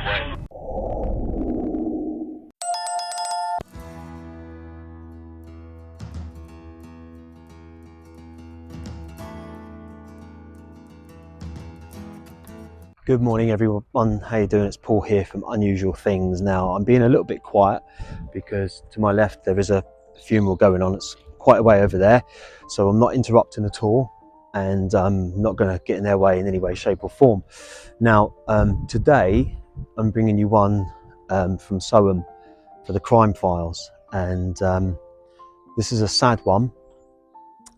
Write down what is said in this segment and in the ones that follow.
way. Good morning everyone, how you doing? It's Paul here from Unusual Things. Now I'm being a little bit quiet because to my left there is a funeral going on. It's quite a way over there, so I'm not interrupting at all and I'm not going to get in their way in any way, shape or form. Now today I'm bringing you one from Soham for the crime files, and this is a sad one,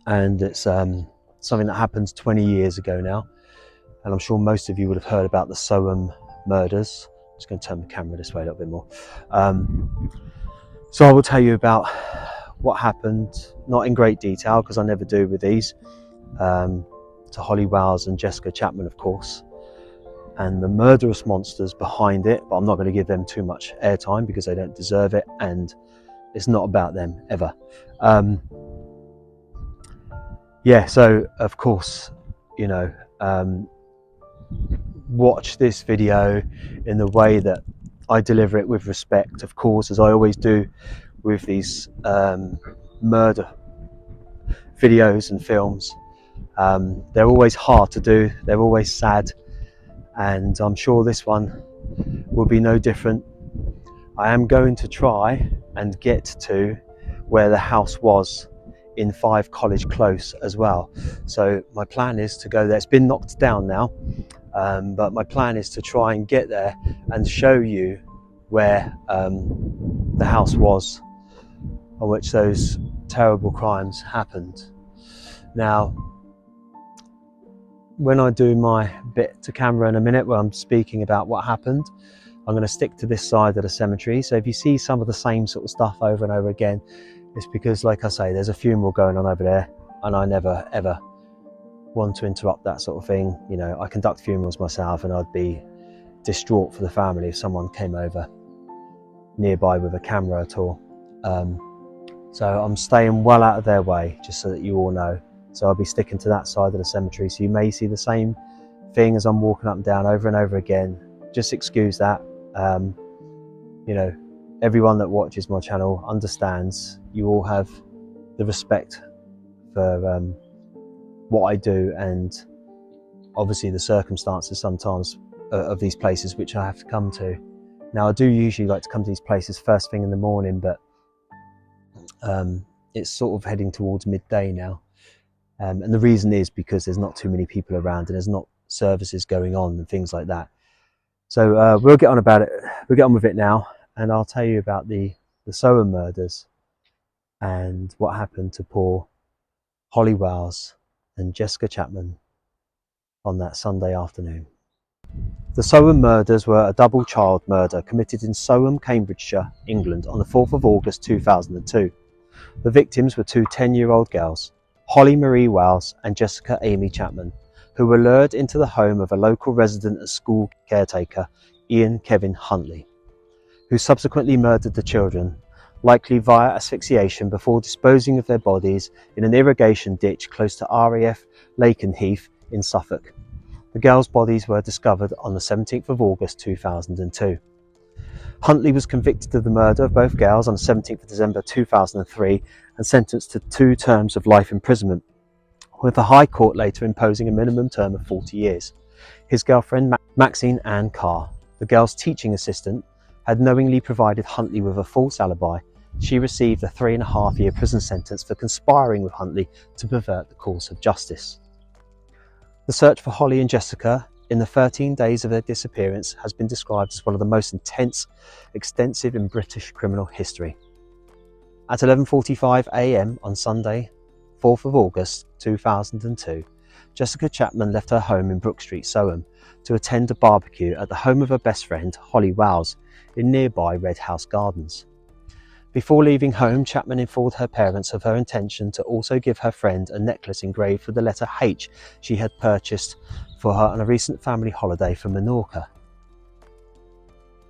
and it's something that happened 20 years ago now. And I'm sure most of you would have heard about the Soham Murders. I'm just going to turn the camera this way a little bit more. So I will tell you about what happened, not in great detail because I never do with these, to Holly Wowes and Jessica Chapman, of course, and the murderous monsters behind it. But I'm not going to give them too much airtime because they don't deserve it, and it's not about them ever. Yeah, so of course, you know, watch this video in the way that I deliver it, with respect, of course, as I always do with these murder videos and films. They're always hard to do, they're always sad, and I'm sure this one will be no different. I am going to try and get to where the house was in 5 College Close as well. So my plan is to go there. It's been knocked down now, but my plan is to try and get there and show you where the house was on which those terrible crimes happened. Now, when I do my bit to camera in a minute where I'm speaking about what happened, I'm going to stick to this side of the cemetery. So if you see some of the same sort of stuff over and over again, it's because, like I say, there's a funeral going on over there, and I never ever want to interrupt that sort of thing. You know, I conduct funerals myself, and I'd be distraught for the family if someone came over nearby with a camera at all. So I'm staying well out of their way, just so that you all know. So I'll be sticking to that side of the cemetery, so you may see the same thing as I'm walking up and down over and over again. Just excuse that. You know, everyone that watches my channel understands you all have the respect for what I do, and obviously the circumstances sometimes of these places which I have to come to. Now, I do usually like to come to these places first thing in the morning, but it's sort of heading towards midday now, and the reason is because there's not too many people around and there's not services going on and things like that. So we'll get on about it. We'll get on with it now, and I'll tell you about the Soham murders and what happened to poor Holly Wowes and Jessica Chapman on that Sunday afternoon. The Soham murders were a double child murder committed in Soham, Cambridgeshire, England on the 4th of August 2002. The victims were 2 10-year-old girls, Holly Marie Wowes and Jessica Aimee Chapman, who were lured into the home of a local resident and school caretaker, Kevin Huntley, who subsequently murdered the children, likely via asphyxiation, before disposing of their bodies in an irrigation ditch close to RAF Lakenheath in Suffolk. The girls' bodies were discovered on the 17th of August 2002. Huntley was convicted of the murder of both girls on the 17th of December 2003 and sentenced to 2 terms of life imprisonment, with the High Court later imposing a minimum term of 40 years. His girlfriend, Maxine Ann Carr, the girl's teaching assistant, had knowingly provided Huntley with a false alibi. She received a 3.5-year prison sentence for conspiring with Huntley to pervert the course of justice. The search for Holly and Jessica in the 13 days of their disappearance has been described as one of the most intense, extensive in British criminal history. At 11:45 a.m. on Sunday, 4th of August 2002, Jessica Chapman left her home in Brook Street, Soham, to attend a barbecue at the home of her best friend, Holly Wowes, in nearby Red House Gardens. Before leaving home, Chapman informed her parents of her intention to also give her friend a necklace engraved with the letter H she had purchased for her on a recent family holiday from Menorca.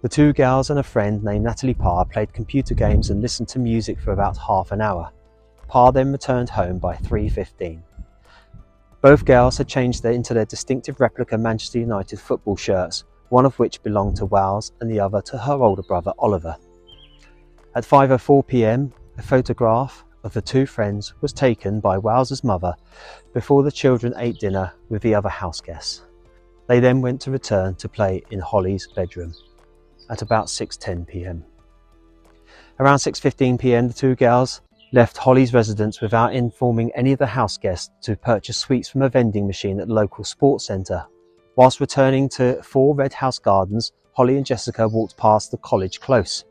The 2 girls and a friend named Natalie Parr played computer games and listened to music for about half an hour. Parr then returned home by 3:15. Both girls had changed into their distinctive replica Manchester United football shirts, one of which belonged to Wales and the other to her older brother Oliver. At 5:04 p.m, a photograph of the two friends was taken by Wales's mother before the children ate dinner with the other house guests. They then went to return to play in Holly's bedroom at about 6:10 p.m. Around 6:15 p.m, the two girls left Holly's residence without informing any of the house guests to purchase sweets from a vending machine at the local sports centre. Whilst returning to 4 Red House Gardens, Holly and Jessica walked past the college close,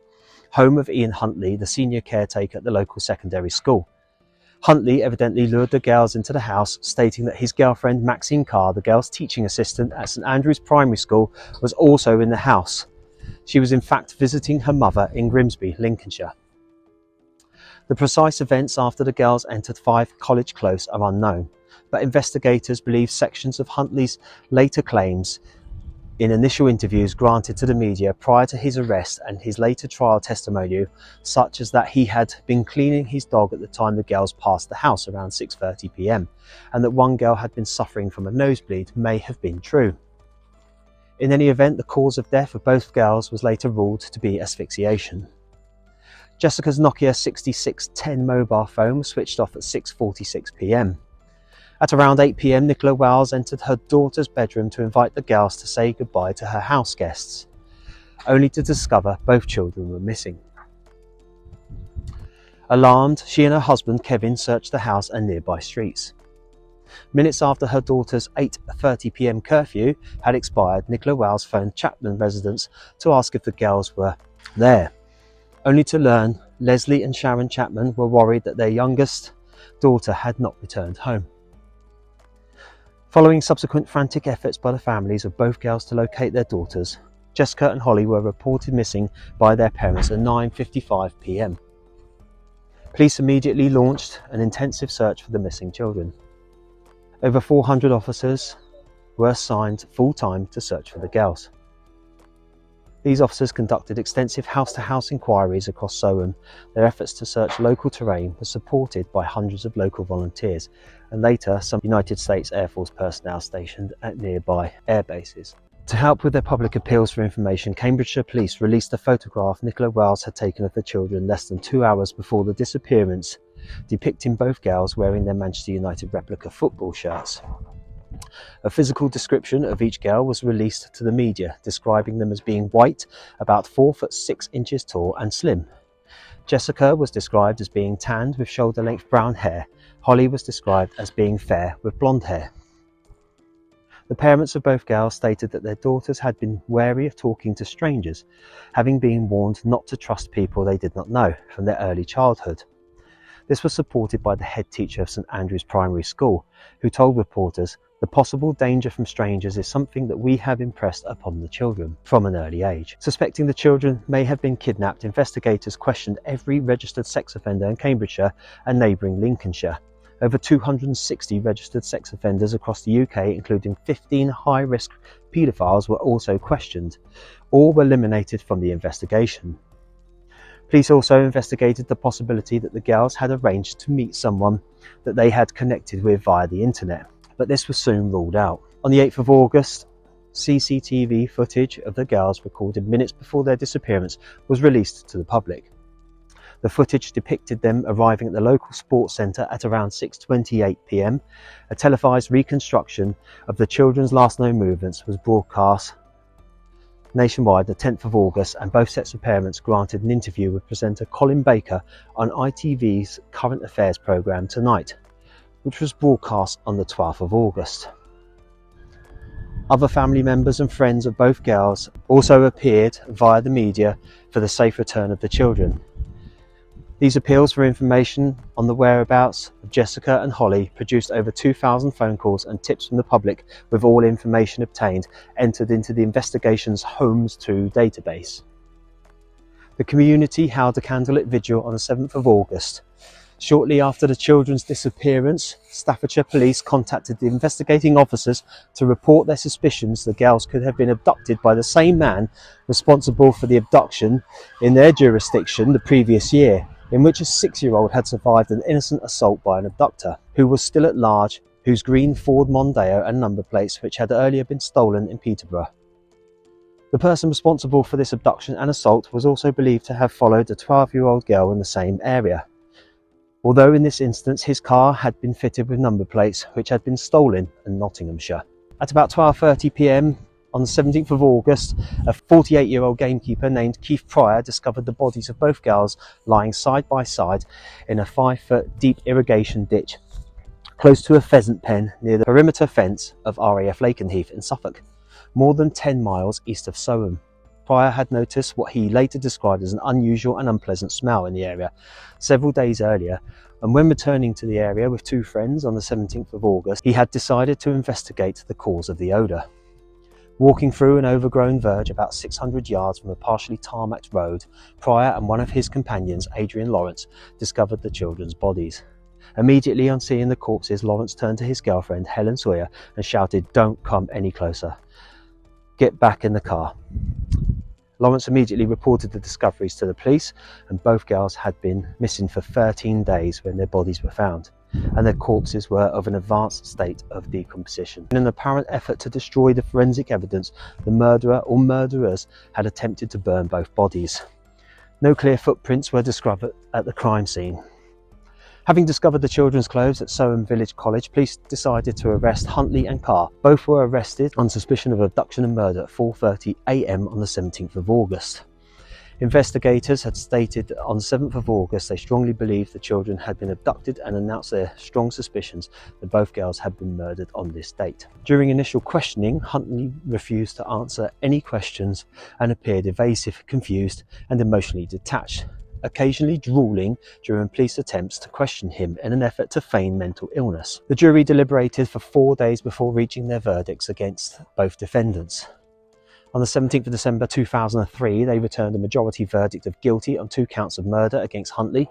home of Ian Huntley, the senior caretaker at the local secondary school. Huntley evidently lured the girls into the house, stating that his girlfriend Maxine Carr, the girls' teaching assistant at St Andrew's Primary School, was also in the house. She was in fact visiting her mother in Grimsby, Lincolnshire. The precise events after the girls entered 5 College Close are unknown, but investigators believe sections of Huntley's later claims in initial interviews granted to the media prior to his arrest and his later trial testimony, such as that he had been cleaning his dog at the time the girls passed the house around 6:30 p.m, and that one girl had been suffering from a nosebleed, may have been true. In any event, the cause of death of both girls was later ruled to be asphyxiation. Jessica's Nokia 6610 mobile phone was switched off at 6:46 p.m. At around 8 p.m, Nicola Wells entered her daughter's bedroom to invite the girls to say goodbye to her house guests, only to discover both children were missing. Alarmed, she and her husband Kevin searched the house and nearby streets. Minutes after her daughter's 8:30 p.m. curfew had expired, Nicola Wells phoned Chapman residents to ask if the girls were there, only to learn Leslie and Sharon Chapman were worried that their youngest daughter had not returned home. Following subsequent frantic efforts by the families of both girls to locate their daughters, Jessica and Holly were reported missing by their parents at 9:55 p.m. Police immediately launched an intensive search for the missing children. Over 400 officers were assigned full-time to search for the girls. These officers conducted extensive house-to-house inquiries across Soham. Their efforts to search local terrain were supported by hundreds of local volunteers, and later some United States Air Force personnel stationed at nearby air bases. To help with their public appeals for information, Cambridgeshire Police released a photograph Nicola Wells had taken of the children less than 2 hours before the disappearance, depicting both girls wearing their Manchester United replica football shirts. A physical description of each girl was released to the media, describing them as being white, about 4 foot 6 inches tall and slim. Jessica was described as being tanned with shoulder-length brown hair. Holly was described as being fair with blonde hair. The parents of both girls stated that their daughters had been wary of talking to strangers, having been warned not to trust people they did not know from their early childhood. This was supported by the head teacher of St Andrew's Primary School, who told reporters, "The possible danger from strangers is something that we have impressed upon the children from an early age." Suspecting the children may have been kidnapped, investigators questioned every registered sex offender in Cambridgeshire and neighbouring Lincolnshire. Over 260 registered sex offenders across the UK, including 15 high-risk paedophiles, were also questioned. All were eliminated from the investigation. Police also investigated the possibility that the girls had arranged to meet someone that they had connected with via the internet, but this was soon ruled out. On the 8th of August, CCTV footage of the girls recorded minutes before their disappearance was released to the public. The footage depicted them arriving at the local sports centre at around 6:28 p.m. A televised reconstruction of the children's last known movements was broadcast nationwide the 10th of August, and both sets of parents granted an interview with presenter Colin Baker on ITV's Current Affairs programme Tonight, which was broadcast on the 12th of August. Other family members and friends of both girls also appeared via the media for the safe return of the children. These appeals for information on the whereabouts of Jessica and Holly produced over 2,000 phone calls and tips from the public, with all information obtained entered into the investigation's Homes 2 database. The community held a candlelit vigil on the 7th of August. Shortly after the children's disappearance, Staffordshire Police contacted the investigating officers to report their suspicions the girls could have been abducted by the same man responsible for the abduction in their jurisdiction the previous year, in which a 6-year-old had survived an innocent assault by an abductor, who was still at large, whose green Ford Mondeo and number plates, which had earlier been stolen in Peterborough. The person responsible for this abduction and assault was also believed to have followed a 12-year-old girl in the same area, although in this instance his car had been fitted with number plates which had been stolen in Nottinghamshire. At about 12:30 p.m. on the 17th of August, a 48-year-old gamekeeper named Keith Pryor discovered the bodies of both girls lying side by side in a 5-foot deep irrigation ditch close to a pheasant pen near the perimeter fence of RAF Lakenheath in Suffolk, more than 10 miles east of Soham. Pryor had noticed what he later described as an unusual and unpleasant smell in the area several days earlier, and when returning to the area with 2 friends on the 17th of August, he had decided to investigate the cause of the odour. Walking through an overgrown verge about 600 yards from a partially tarmacked road, Pryor and one of his companions, Adrian Lawrence, discovered the children's bodies. Immediately on seeing the corpses, Lawrence turned to his girlfriend, Helen Sawyer, and shouted, "Don't come any closer. Get back in the car." Lawrence immediately reported the discoveries to the police, and both girls had been missing for 13 days when their bodies were found, and their corpses were of an advanced state of decomposition. In an apparent effort to destroy the forensic evidence, the murderer or murderers had attempted to burn both bodies. No clear footprints were discovered at the crime scene. Having discovered the children's clothes at Soham Village College, police decided to arrest Huntley and Carr. Both were arrested on suspicion of abduction and murder at 4:30 a.m. on the 17th of August. Investigators had stated that on 7th of August they strongly believed the children had been abducted and announced their strong suspicions that both girls had been murdered on this date. During initial questioning, Huntley refused to answer any questions and appeared evasive, confused and emotionally detached, occasionally drooling during police attempts to question him in an effort to feign mental illness. The jury deliberated for 4 days before reaching their verdicts against both defendants. On the 17th of December 2003, they returned a majority verdict of guilty on 2 counts of murder against Huntley.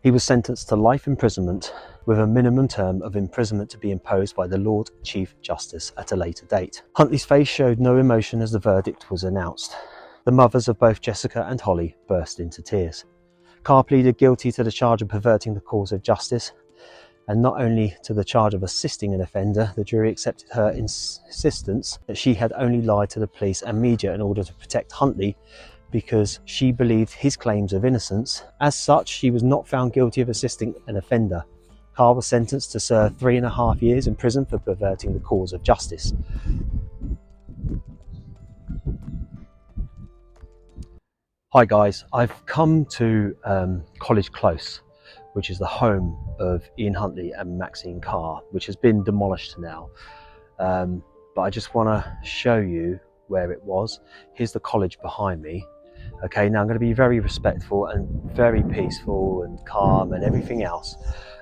He was sentenced to life imprisonment with a minimum term of imprisonment to be imposed by the Lord Chief Justice at a later date. Huntley's face showed no emotion as the verdict was announced. The mothers of both Jessica and Holly burst into tears. Carr pleaded guilty to the charge of perverting the cause of justice, and not only to the charge of assisting an offender. The jury accepted her insistence that she had only lied to the police and media in order to protect Huntley because she believed his claims of innocence. As such, she was not found guilty of assisting an offender. Carr was sentenced to serve 3.5 years in prison for perverting the cause of justice. Hi guys, I've come to College Close, which is the home of Ian Huntley and Maxine Carr, which has been demolished now. But I just want to show you where it was. Here's the college behind me. Okay, now I'm going to be very respectful and very peaceful and calm and everything else.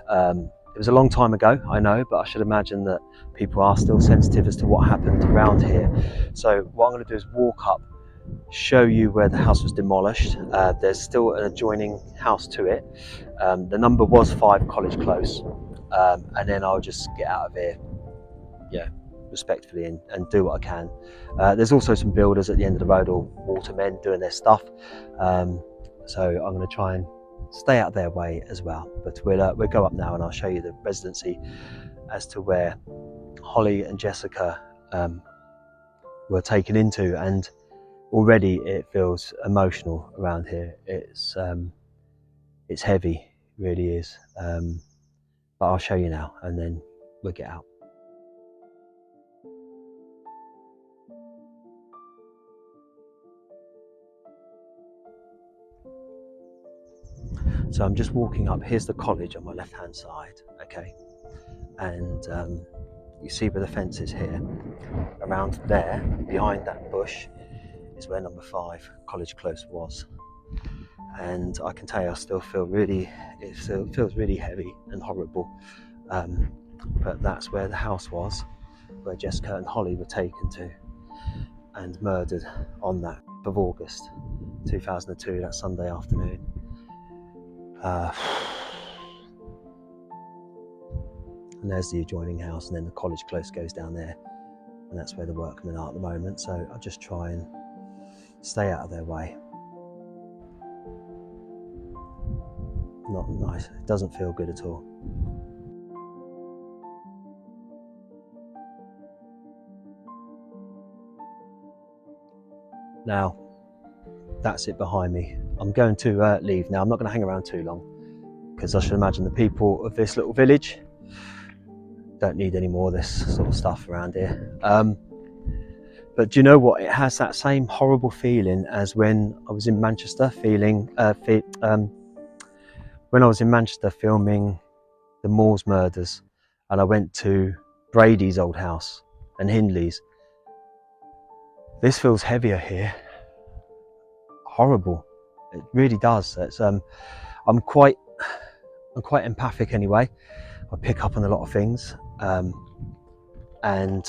It was a long time ago, I know, but I should imagine that people are still sensitive as to what happened around here. So what I'm going to do is walk up, show you where the house was demolished. There's still an adjoining house to it. The number was 5 College Close, and then I'll just get out of here, respectfully and do what I can. There's also some builders at the end of the road, or watermen doing their stuff, so I'm going to try and stay out of their way as well. But we'll go up now and I'll show you the residency as to where Holly and Jessica were taken into, and already it feels emotional around here. It's heavy, it really is. But I'll show you now and then we'll get out. So I'm just walking up. Here's the college on my left hand side, okay, and you see where the fence is here. Around there, behind that bush, is where number 5 College Close was. And I can tell you, I still feel it feels really heavy and horrible. But that's where the house was, where Jessica and Holly were taken to and murdered on that of August 2002, that Sunday afternoon. And there's the adjoining house, and then the College Close goes down there, and that's where the workmen are at the moment. So I'll just try and stay out of their way. Not nice, it doesn't feel good at all. Now, that's it behind me. I'm going to leave now. I'm not going to hang around too long, because I should imagine the people of this little village don't need any more of this sort of stuff around here. But do you know what? It has that same horrible feeling as when I was in Manchester when I was in Manchester filming the Soham Murders, and I went to Brady's old house and Hindley's. This feels heavier here. Horrible. It really does. It's I'm quite empathic anyway. I pick up on a lot of things, and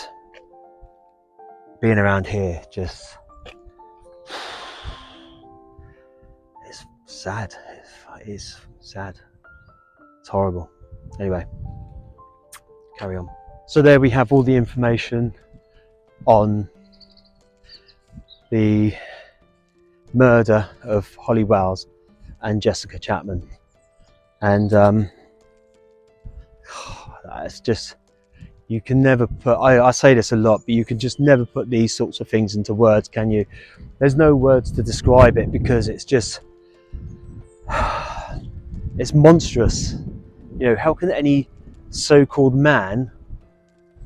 being around here just, it's sad. It's sad. It's horrible. Anyway, carry on. So there we have all the information on the murder of Holly Wells and Jessica Chapman, and it's just, you can never put, I say this a lot, but you can just never put these sorts of things into words, can you? There's no words to describe it, because it's just, it's monstrous. You know, how can any so-called man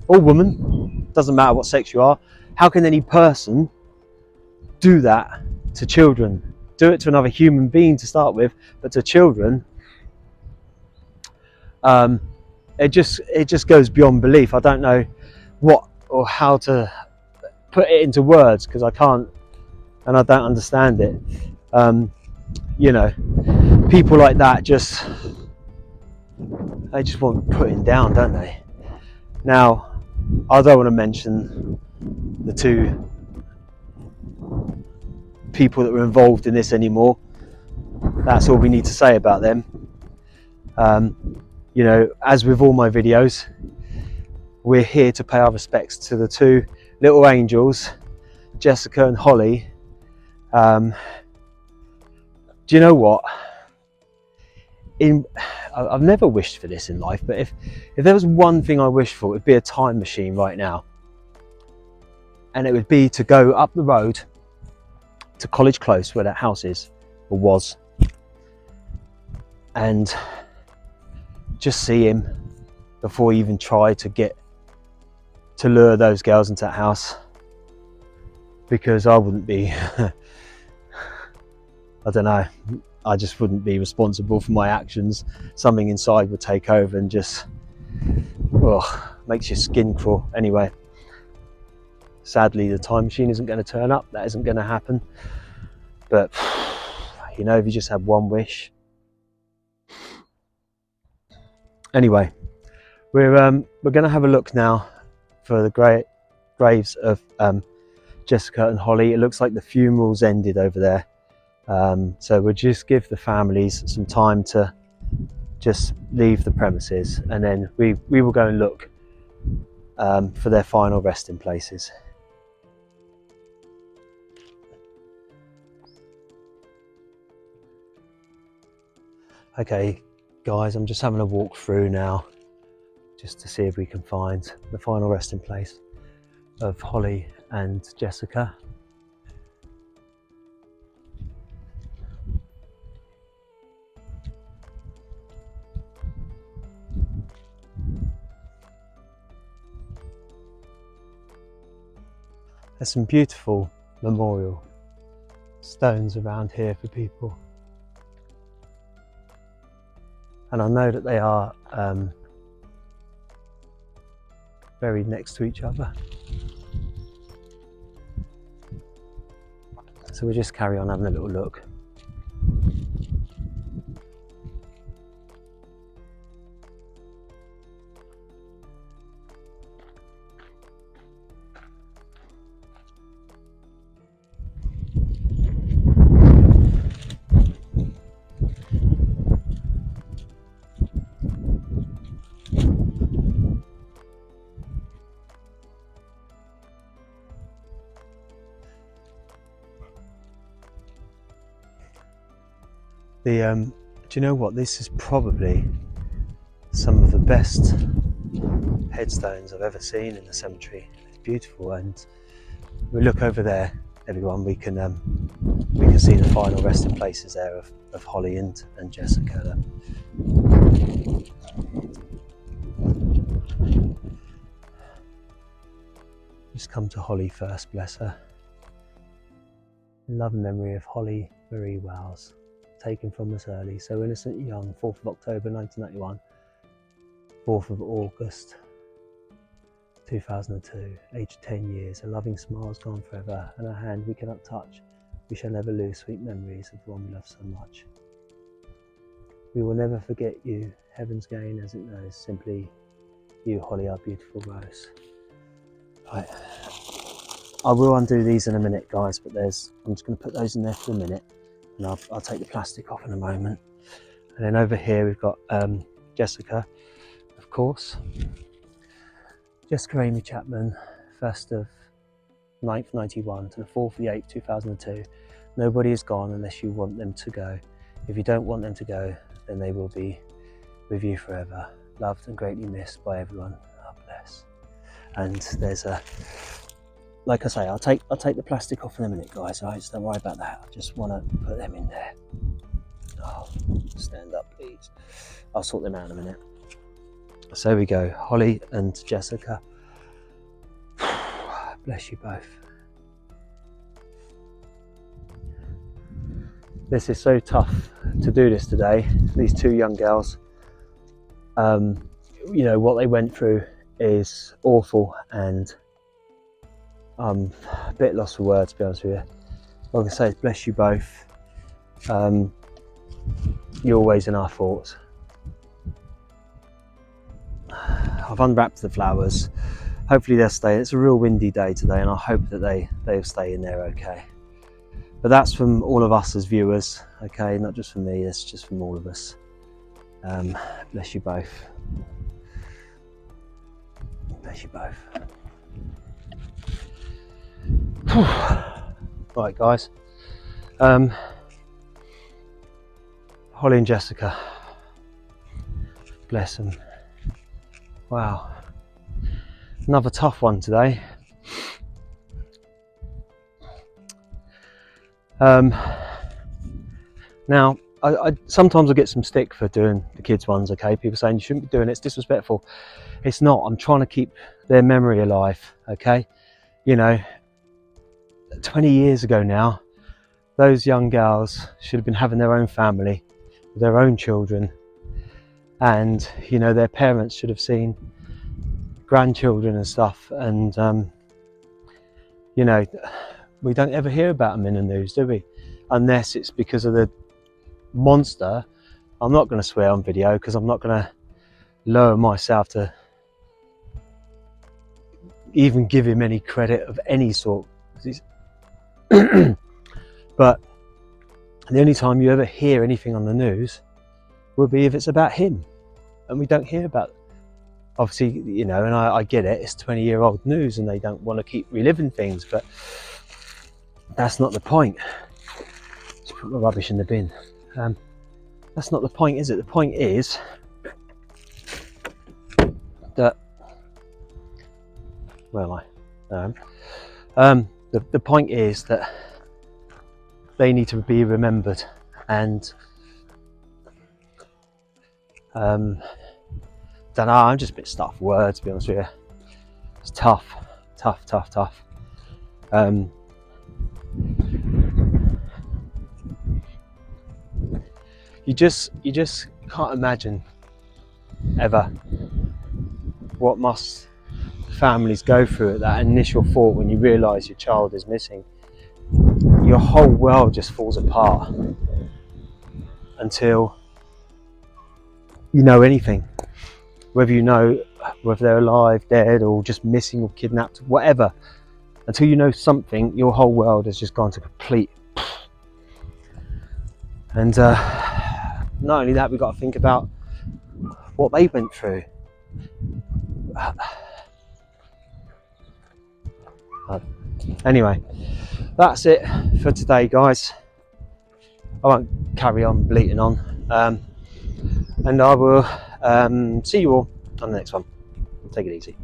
or woman, doesn't matter what sex you are, how can any person do that to children? Do it to another human being to start with, but to children, it just goes beyond belief. I don't know what or how to put it into words, because I can't, and I don't understand it. You know, people like that they just want putting down, don't they? Now, I don't want to mention the two people that were involved in this anymore. That's all we need to say about them. You know, as with all my videos, we're here to pay our respects to the two little angels, Jessica and Holly. Do you know what? I've never wished for this in life, but if there was one thing I wished for, it would be a time machine right now. And it would be to go up the road to College Close, where that house is, or was, and just see him before he even tried to lure those girls into that house. Because I wouldn't be, I don't know, I just wouldn't be responsible for my actions. Something inside would take over and just, makes your skin crawl. Anyway, sadly the time machine isn't going to turn up. That isn't going to happen. But you know, if you just had one wish. Anyway, we're going to have a look now for the graves of Jessica and Holly. It looks like the funerals ended over there. So we'll just give the families some time to just leave the premises, and then we will go and look for their final resting places. Okay guys, I'm just having a walk through now just to see if we can find the final resting place of Holly and Jessica. There's some beautiful memorial stones around here for people, and I know that they are buried next to each other. So we'll just carry on having a little look. Do you know what? This is probably some of the best headstones I've ever seen in the cemetery. It's beautiful, and we look over there everyone, we can see the final resting places there of Holly and Jessica. Just come to Holly first, bless her. In love and memory of Holly Marie Wells, taken from us early, so innocent and young, 4th of October 1991, 4th of August 2002, aged 10 years, a loving smile's gone forever, and a hand we cannot touch. We shall never lose sweet memories of the one we love so much. We will never forget you, heaven's gain as it knows, simply you, Holly, our beautiful rose. Right. I will undo these in a minute, guys, but I'm just going to put those in there for a minute, and I'll take the plastic off in a moment. And then over here we've got Jessica, of course. Jessica Aimee Chapman, 1st of 9th 91 to the 4th of the 8th 2002. Nobody is gone unless you want them to go. If you don't want them to go, then they will be with you forever. Loved and greatly missed by everyone. God bless. And there's a, like I say, I'll take the plastic off in a minute, guys. All right, just don't worry about that. I just want to put them in there. Oh, stand up, please. I'll sort them out in a minute. So there we go, Holly and Jessica. Bless you both. This is so tough to do this today. These two young girls, you know, what they went through is awful, and I'm a bit lost for words, to be honest with you. Like I say, bless you both. You're always in our thoughts. I've unwrapped the flowers. Hopefully they'll stay. It's a real windy day today, and I hope that they'll stay in there okay. But that's from all of us as viewers, okay? Not just from me, it's just from all of us. Bless you both. Bless you both. Right, guys. Holly and Jessica. Bless them. Wow. Another tough one today. Now, I sometimes I get some stick for doing the kids ones, okay? People saying you shouldn't be doing it, it's disrespectful. It's not. I'm trying to keep their memory alive, okay? You know, 20 years ago now, those young girls should have been having their own family, their own children, and, you know, their parents should have seen grandchildren and stuff, and, you know, we don't ever hear about them in the news, do we? Unless it's because of the monster. I'm not going to swear on video because I'm not going to lower myself to even give him any credit of any sort. But the only time you ever hear anything on the news will be if it's about him, and we don't hear about, obviously, you know, and I get it, it's 20-year-old news and they don't want to keep reliving things, but that's not the point. Just put my rubbish in the bin. That's not the point, is it? The point is that, where am I? The point is that they need to be remembered, and don't know, I'm just a bit stuck for words, to be honest with you. It's tough. You just can't imagine ever what must families go through at that initial thought when you realise your child is missing. Your whole world just falls apart until you know anything, whether you know whether they're alive, dead, or just missing or kidnapped, whatever. Until you know something, your whole world has just gone to complete. And not only that, we've got to think about what they went through. Anyway, that's it for today, guys. I won't carry on bleating on, and I will see you all on the next one. Take it easy.